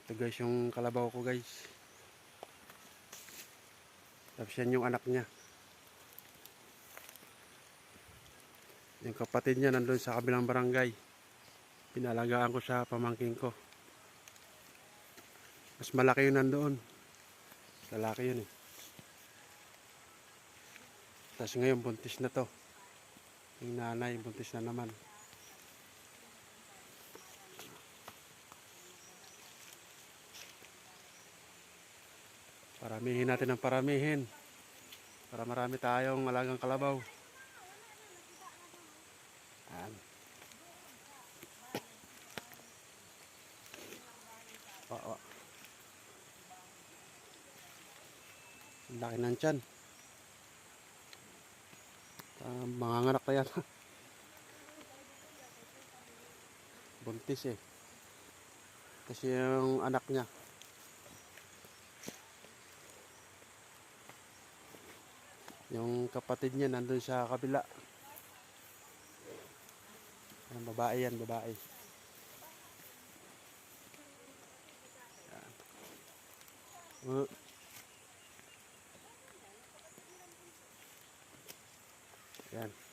Ito guys yung kalabaw ko guys. Tapos yan yung anak niya. Yung kapatid niya nandun sa kabilang barangay. Pinalagaan ko sa pamangkin ko. Mas malaki yun nandoon. Lalaki yun eh. Tapos ngayon buntis na to. Yung nanay buntis na naman. Paramihin natin ng paramihin. Para marami tayong alagang kalabaw. Ayan. Ang laki ng tiyan. Manganganak na yan. Buntis eh. Kasi yung anak niya. Yung kapatid niya nandun sa kabila. Yan, babae yan, babae. Yan. Yan.